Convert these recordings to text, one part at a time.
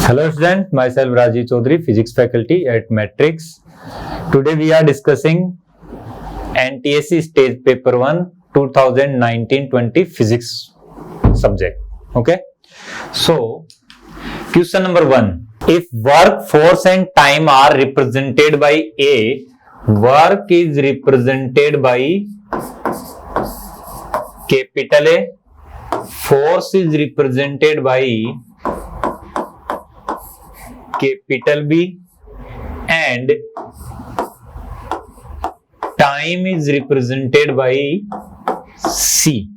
Hello student, myself Rajiv Chaudhary, physics faculty at Matrix. Today we are discussing NTSC stage paper 1 2019-20 physics subject. Okay. So question number 1. If work, force and time are represented by A, work is represented by capital A, force is represented by capital B, and time is represented by C.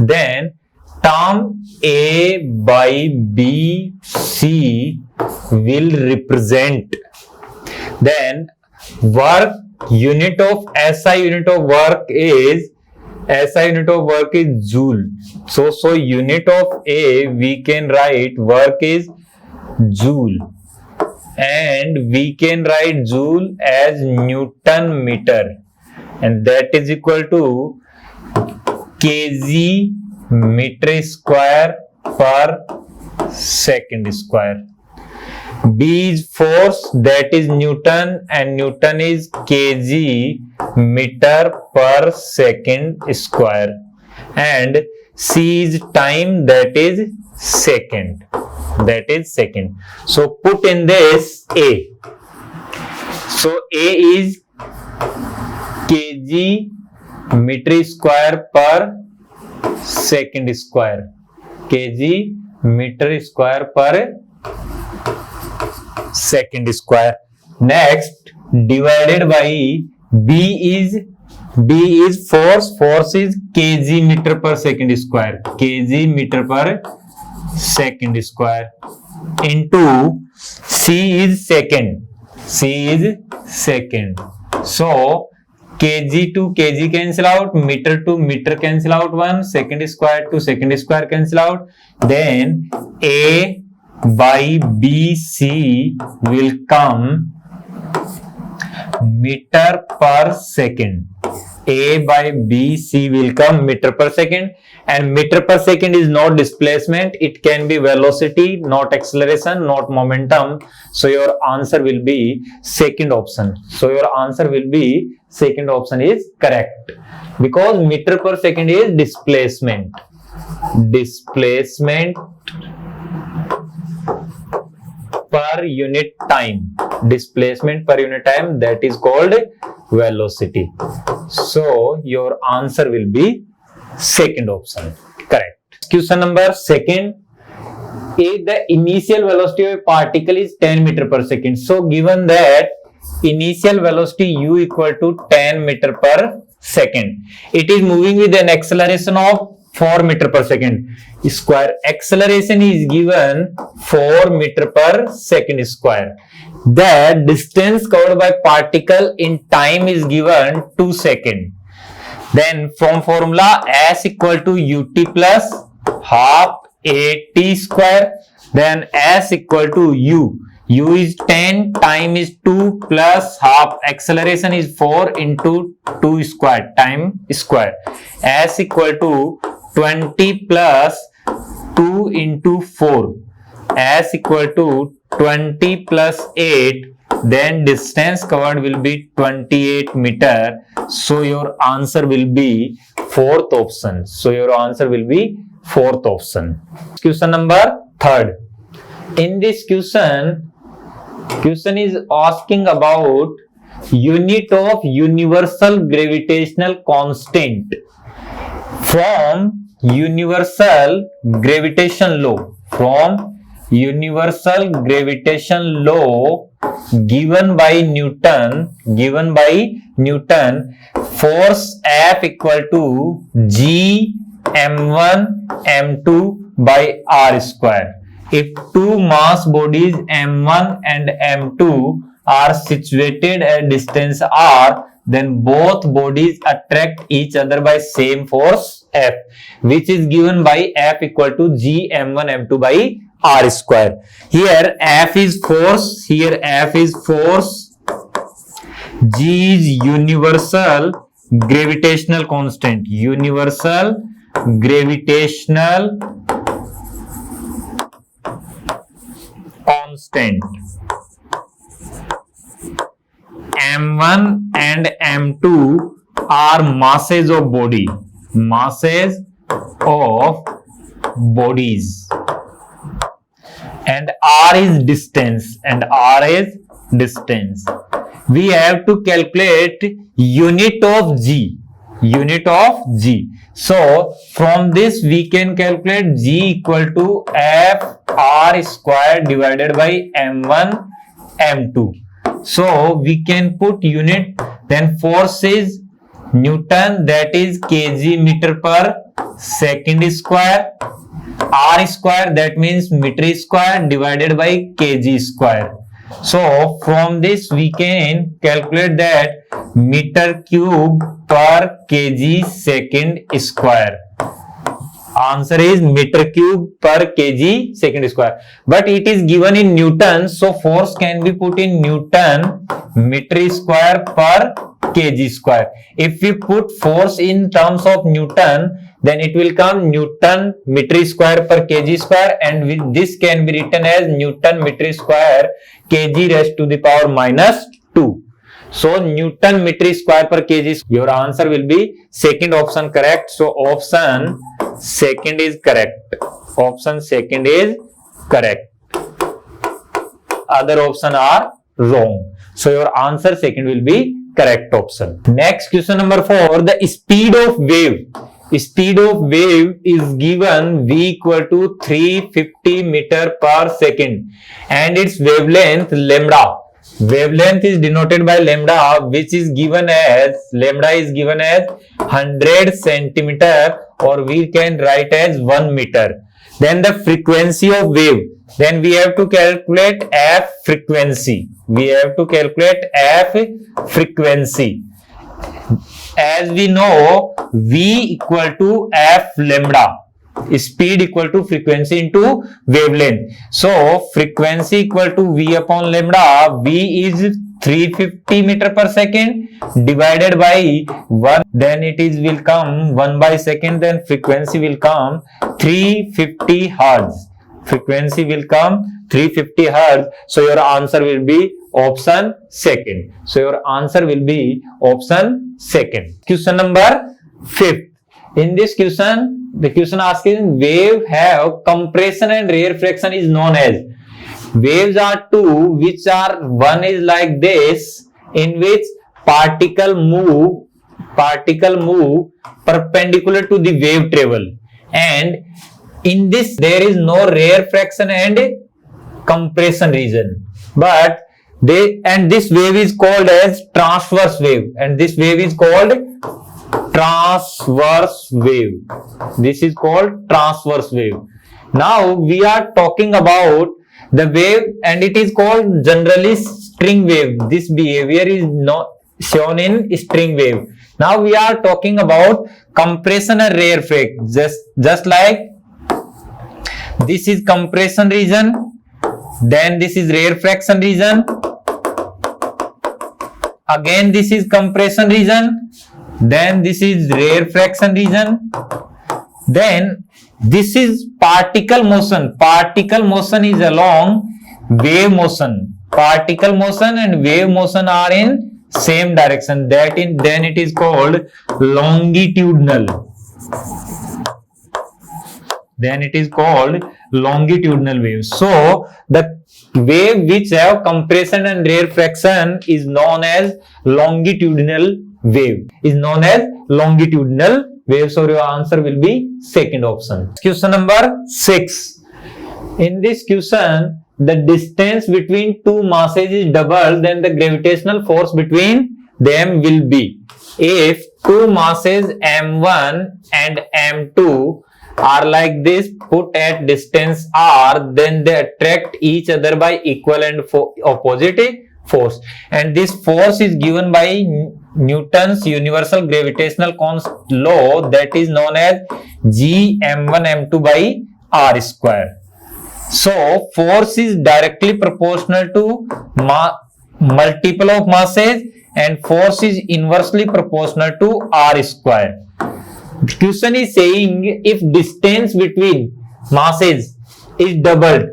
Then term A by B, C will represent. Then work unit of SI unit of work is joule. So unit of A we can write work is joule, and we can write joule as Newton meter, and that is equal to kg meter square per second square. B is force, that is Newton, and Newton is kg meter per second square, and C is time, that is second. So put in this A. So A is kg meter square per second square. Kg meter square per second square. Next, divided by B is force. Force is kg meter per second square. Kg meter per second square into C is second. So kg to kg cancel out, meter to meter cancel out, 1 second square to second square cancel out. Then A by B C will come meter per second. A by B C will come meter per second, and meter per second is not displacement, it can be velocity, not acceleration, not momentum. So your answer will be second option. Is correct, because meter per second is displacement per unit time. That is called velocity. So your answer will be second option. Correct. Question number 2. If the initial velocity of a particle is 10 meter per second. So given that initial velocity u equal to 10 meter per second, it is moving with an acceleration of 4 meter per second square. Acceleration is given 4 meter per second square. The distance covered by particle in time is given 2 seconds. Then from formula S equal to ut plus half at square. Then S equal to u. U is 10, time is 2 plus half, acceleration is 4 into 2 square, time square. S equal to 20 plus 2 into 4. S equal to 20 plus 8. Then distance covered will be 28 meter. So your answer will be fourth option. Question number 3. In this question is asking about unit of universal gravitational constant from universal gravitation law. Given by Newton, force F equal to G m1 m2 by r square. If two mass bodies m1 and m2 are situated at distance r, then both bodies attract each other by same force F, which is given by F equal to G m1 m2 by r square. Here F is force, G is universal gravitational constant, constant. M1 and M2 are masses of body. Masses of bodies. And R is distance. And R is distance. We have to calculate unit of G. Unit of G. So from this we can calculate G equal to F R square divided by M1 M2. So we can put unit, then force is Newton, that is kg meter per second square. R square, that means meter square divided by kg square. So from this we can calculate that meter cube per kg second square. Answer is meter cube per kg second square. But it is given in Newton, so force can be put in Newton meter square per kg square. If we put force in terms of Newton, then it will come Newton meter square per kg square, and with this can be written as Newton meter square kg raised to the power minus 2. So Newton meter square per kg. Your answer will be second option correct. So option second is correct. Option second is correct. Other option are wrong. So your answer second will be correct option. Next question number 4. The speed of wave. Speed of wave is given v equal to 350 meter per second and its wavelength lambda. Wavelength is denoted by lambda, which is given as, lambda is given as 100 centimeter, or we can write as 1 meter. Then the frequency of wave. Then we have to calculate f frequency. We have to calculate f frequency. As we know, v equal to f lambda. Speed equal to frequency into wavelength. So frequency equal to v upon lambda. V is 350 meter per second divided by 1. Then it is will come 1 by second. Then frequency will come 350 hertz. Frequency will come 350 hertz. So your answer will be option second. So your answer will be option second. Question number 5. In this question, the question asking wave have compression and rarefaction is known as. Waves are two, which are, one is like this, in which particle move perpendicular to the wave travel, and in this there is no rarefaction and compression region, but this wave is called as transverse wave, and this wave is called transverse wave. This is called transverse wave. Now we are talking about the wave, and it is called generally string wave. This behavior is not shown in string wave. Now we are talking about compression and rarefaction. Just like this is compression region, then this is rarefaction region, again this is compression region, then this is rarefaction region, then this is particle motion. Particle motion is along wave motion. Particle motion and wave motion are in same direction. Then it is called longitudinal. Then it is called longitudinal wave. So the wave which have compression and rarefaction is known as longitudinal wave. Is known as longitudinal wave. So your answer will be second option. Question number 6. In this question, the distance between two masses is double, then the gravitational force between them will be. If two masses m1 and m2 are like this, put at distance r, then they attract each other by equal and opposite force, and this force is given by Newton's universal gravitational constant law, that is known as G m1 m2 by r square. So force is directly proportional to multiple of masses, and force is inversely proportional to r square. The question is saying if distance between masses is doubled,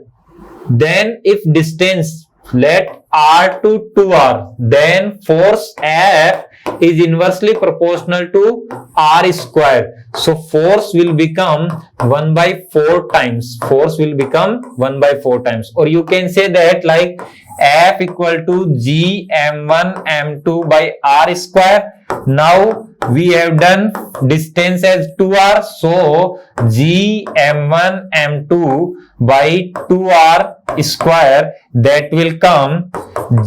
then if distance let R to 2R, then force F is inversely proportional to R square. So force will become 1 by 4 times. Force will become 1 by 4 times. Or you can say that like F equal to G M1 M2 by R square. Now we have done distance as 2R. So G M1 M2 by 2R square, that will come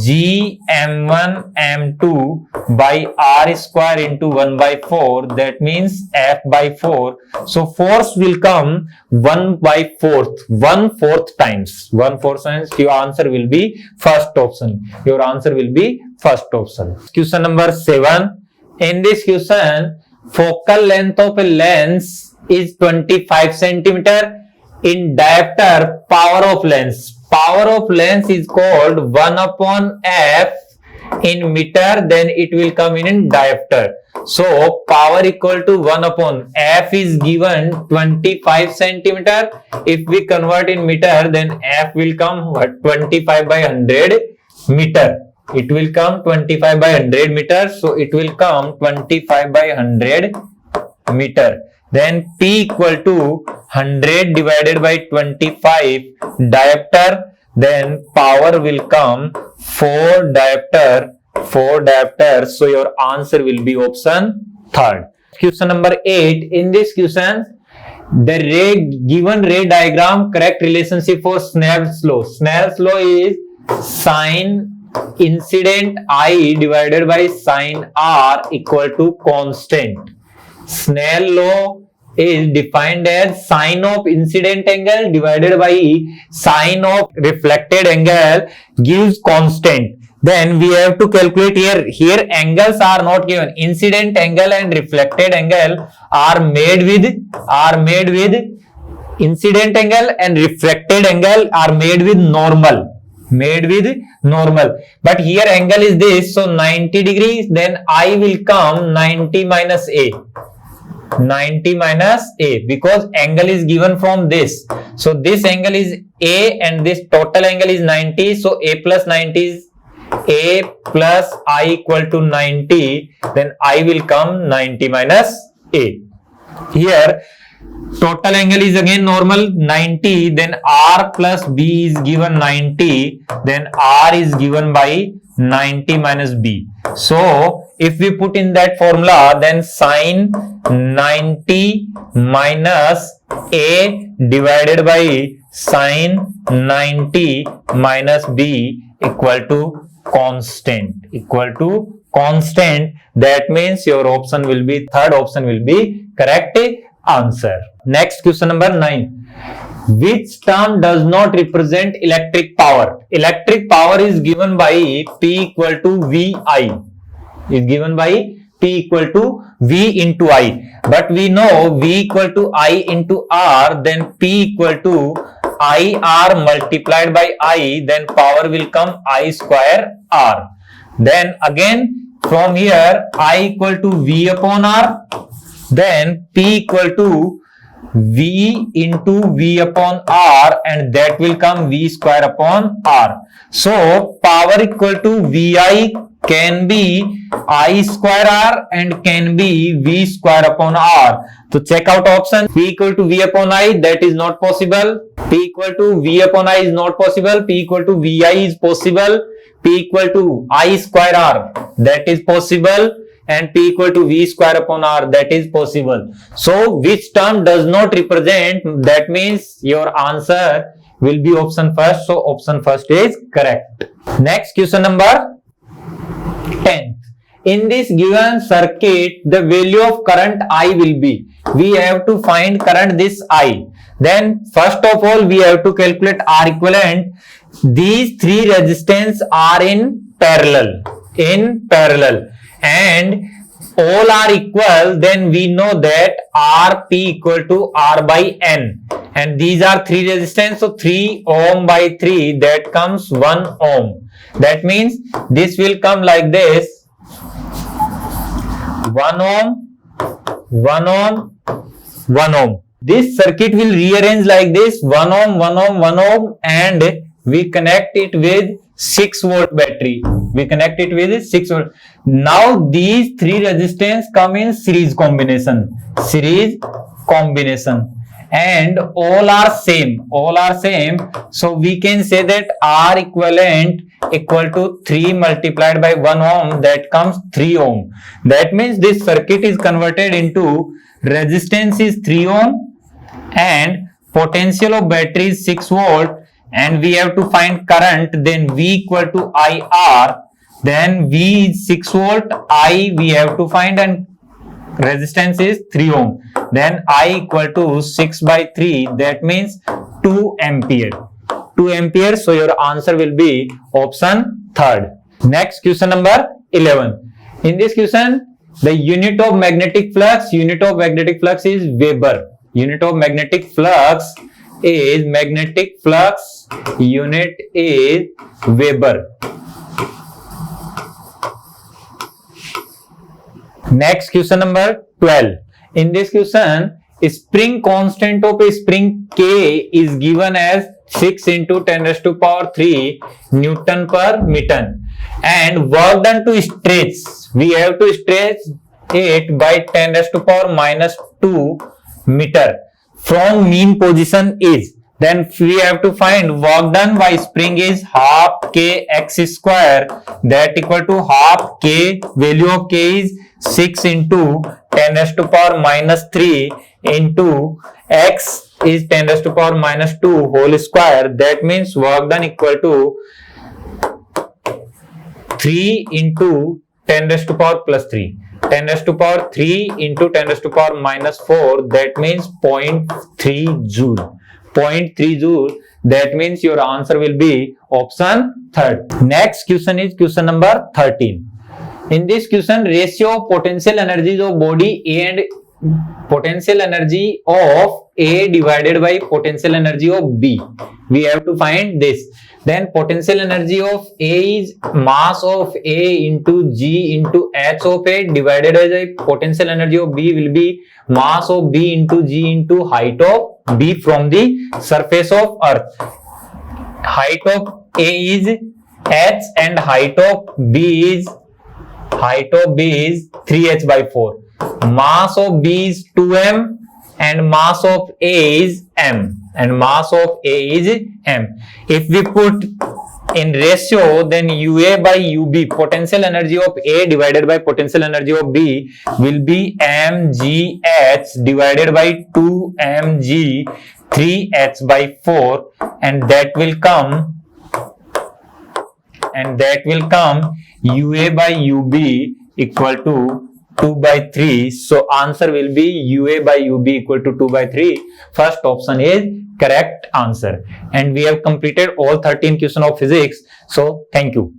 G M1 M2 by R square into 1 by 4, that means F by 4. So force will come 1 by 4th, 1/4 times. 1/4 times. Your answer will be first option. Your answer will be first option. Question number 7. In this question, focal length of a lens is 25 centimeter. In diopter, power of lens. Power of lens is called 1 upon F in meter, then it will come in diopter. So power equal to 1 upon F is given 25 centimeter. If we convert in meter, then F will come 25 by 100 meter. It will come 25 by 100 meter. So it will come 25 by 100 meter. Then P equal to 100 divided by 25 diopter. Then power will come 4 diopter. 4 diopter. So your answer will be option 3rd. Question number 8. In this question, the given ray diagram correct relationship for Snell's law. Snell's law is sine incident I divided by sine R equal to constant. Snell law is defined as sine of incident angle divided by sine of reflected angle gives constant. Then we have to calculate here. Here angles are not given. Incident angle and reflected angle are made with incident angle and reflected angle are made with normal. But here angle is this, so 90 degrees, then I will come 90 minus A. 90 minus A, because angle is given from this. So this angle is A and this total angle is 90. So A plus 90 is A plus I equal to 90. Then I will come 90 minus A. Here total angle is again normal 90. Then R plus B is given 90. Then R is given by 90 minus B. So if we put in that formula, then sine 90 minus A divided by sine 90 minus B equal to constant. That means your option will be, third option will be correct answer. Next question number 9. Which term does not represent electric power? Electric power is given by P equal to VI. Is given by P equal to V into I. But we know V equal to I into R, then P equal to IR multiplied by I, then power will come I square R. Then again from here I equal to V upon R, then P equal to V into V upon R, and that will come V square upon R. So power equal to VI can be I square R and can be V square upon R. So check out option. P equal to V upon I, that is not possible. P equal to V upon I is not possible. P equal to VI is possible. P equal to I square R, that is possible. And P equal to V square upon R, that is possible. So which term does not represent? That means your answer will be option first. So option first is correct. Next question number 10. In this given circuit, the value of current I will be. We have to find current this I. Then first of all we have to calculate R equivalent. These three resistance are in parallel. And all are equal, then we know that Rp equal to R by N. And these are three resistance, so 3 ohm by 3, that comes 1 ohm. That means this will come like this: 1 ohm, 1 ohm, 1 ohm. This circuit will rearrange like this: 1 ohm, 1 ohm, 1 ohm, and we connect it with 6-volt battery. We connect it with 6 volt. Now these three resistance come in series combination. And all are same. So we can say that R equivalent equal to 3 multiplied by 1 ohm, that comes 3 ohm. That means this circuit is converted into resistance is 3 ohm and potential of battery is 6 volt, and we have to find current. Then V equal to IR, then V is 6 volt, I we have to find, and resistance is 3 ohm. Then I equal to 6 by 3, that means 2 ampere. 2 ampere. So your answer will be option third. Next, question number 11. In this question, the unit of magnetic flux is Weber. Unit of magnetic flux unit is Weber. Next, question number 12. In this question, spring constant of a spring K is given as 6 into 10 raised to power 3 Newton per meter, and work done to stretch, we have to stretch it by 10 raised to power minus 2 meter from mean position is. Then we have to find work done by spring is half K x square, that equal to half K, value of K is 6 into 10 raised to power minus 3 into x is 10 raised to power minus 2 whole square. That means work done equal to 3 into 10 raised to power plus 3. 10 raised to power 3 into 10 raised to power minus 4, that means 0.3 joule. 0.3 joule. That means your answer will be option third. Next question is question number 13. In this question, ratio of potential energies of body A and potential energy of A divided by potential energy of B. We have to find this. Then potential energy of A is mass of A into G into H of A divided by the potential energy of B will be mass of B into G into height of B from the surface of Earth. Height of A is H and height of B is 3h by 4. Mass of B is 2m and mass of A is m. If we put in ratio, then UA by UB, potential energy of A divided by potential energy of B will be mgh divided by 2mg 3h by 4, and that will come UA by UB equal to 2 by 3. So answer will be UA by UB equal to 2 by 3. First option is correct answer. And we have completed all 13 questions of physics. So thank you.